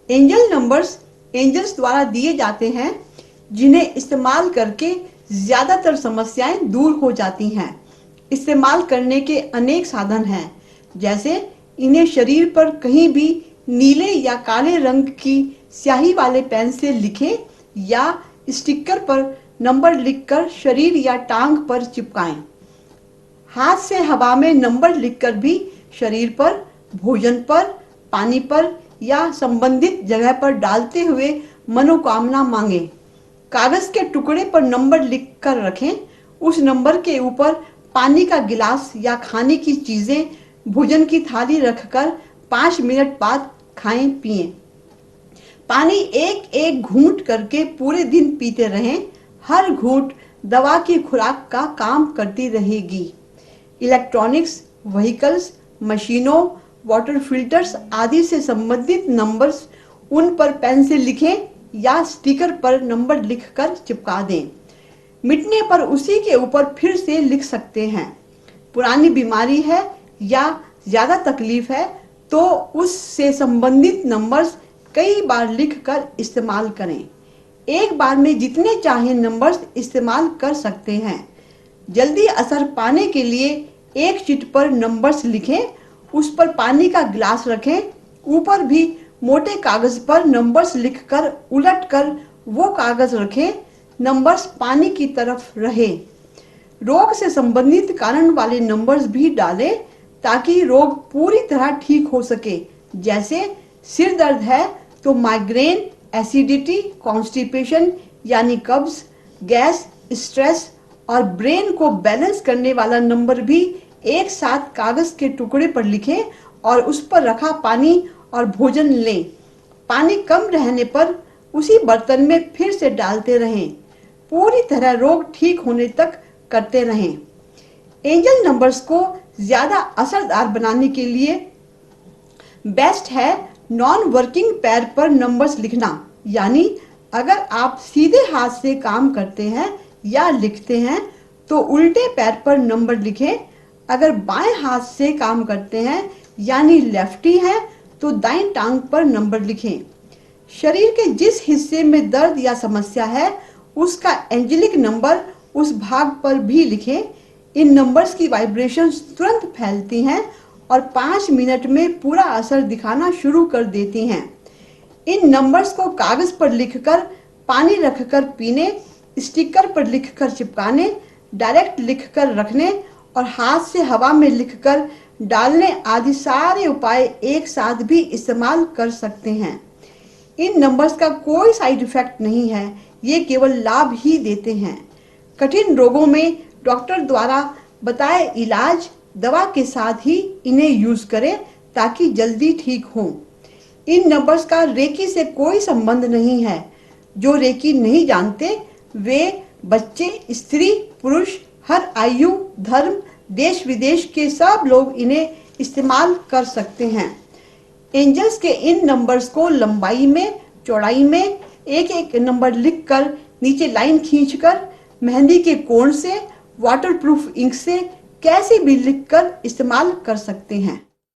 Angel numbers angels द्वारा दिए जाते हैं, जिन्हें इस्तेमाल करके ज्यादातर समस्याएं दूर हो जाती हैं। इस्तेमाल करने के अनेक साधन हैं, जैसे इन्हें शरीर पर कहीं भी नीले या काले रंग की स्याही वाले पेन से लिखें या स्टिकर पर नंबर लिखकर शरीर या टांग पर चिपकाएं। हाथ से हवा में नंबर लिखकर भी शरीर पर, भोजन पर, पानी पर या संबंधित जगह पर डालते हुए मनोकामना मांगे। कागज के टुकड़े पर नंबर लिखकर रखें। उस नंबर के ऊपर पानी का गिलास या खाने की चीजें, भोजन की थाली रखकर 5 मिनट बाद खाएं पिएं। पानी एक एक घूंट करके पूरे दिन पीते रहें। हर घूंट दवा की खुराक का काम करती रहेगी। इलेक्ट्रॉनिक्स, व्हीकल्स, मशीनों, वाटर फिल्टर्स आदि से संबंधित नंबर्स उन पर पेन से लिखें या स्टिकर पर नंबर लिखकर चिपका दें। मिटने पर उसी के ऊपर फिर से लिख सकते हैं। पुरानी बीमारी है या ज्यादा तकलीफ है तो उससे संबंधित नंबर्स कई बार लिखकर इस्तेमाल करें। एक बार में जितने चाहे नंबर्स इस्तेमाल कर सकते हैं। जल्दी असर पाने के लिए एक शीट पर नंबर्स लिखें, उस पर पानी का गिलास रखें, ऊपर भी मोटे कागज पर नंबर्स लिखकर उलटकर वो कागज रखें, नंबर्स पानी की तरफ रहे। रोग से संबंधित कारण वाले नंबर्स भी डालें ताकि रोग पूरी तरह ठीक हो सके। जैसे सिर दर्द है तो माइग्रेन, एसिडिटी, कॉन्स्टिपेशन यानी कब्ज, गैस, स्ट्रेस और ब्रेन को बैलेंस करने वाला नंबर भी एक साथ कागज के टुकड़े पर लिखें और उस पर रखा पानी और भोजन लें। पानी कम रहने पर उसी बर्तन में फिर से डालते रहें। पूरी तरह रोग ठीक होने तक करते रहें। एंजल नंबर्स को ज्यादा असरदार बनाने के लिए बेस्ट है नॉन वर्किंग पैर पर नंबर्स लिखना। यानी अगर आप सीधे हाथ से काम करते हैं या लिखते हैं तो उल्टे पैर पर नंबर लिखें। अगर बाएं हाथ से काम करते हैं यानी लेफ्टी हैं तो दाईं टांग पर नंबर लिखें। शरीर के जिस हिस्से में दर्द या समस्या है उसका एंजेलिक नंबर उस भाग पर भी लिखें। इन नंबर्स की वाइब्रेशंस तुरंत फैलती हैं और 5 मिनट में पूरा असर दिखाना शुरू कर देती हैं। इन नंबर्स को कागज पर लिखकर, पानी रखकर पीने, स्टिकर पर लिखकर चिपकाने, डायरेक्ट लिखकर रखने और हाथ से हवा में लिखकर डालने आदि सारे उपाय एक साथ भी इस्तेमाल कर सकते हैं। इन नंबर्स का कोई साइड इफेक्ट नहीं है, ये केवल लाभ ही देते हैं। कठिन रोगों में डॉक्टर द्वारा बताए इलाज दवा के साथ ही इन्हें यूज करें ताकि जल्दी ठीक हो। इन नंबर्स का रेकी से कोई संबंध नहीं है। जो रेकी नहीं जानते वे बच्चे, स्त्री, पुरुष, हर आयु, धर्म, देश विदेश के सब लोग इन्हें इस्तेमाल कर सकते हैं। एंजल्स के इन नंबर्स को लंबाई में, चौड़ाई में एक एक नंबर लिखकर नीचे लाइन खींचकर मेहंदी के कोण से, वाटरप्रूफ इंक से कैसे भी लिखकर इस्तेमाल कर सकते हैं।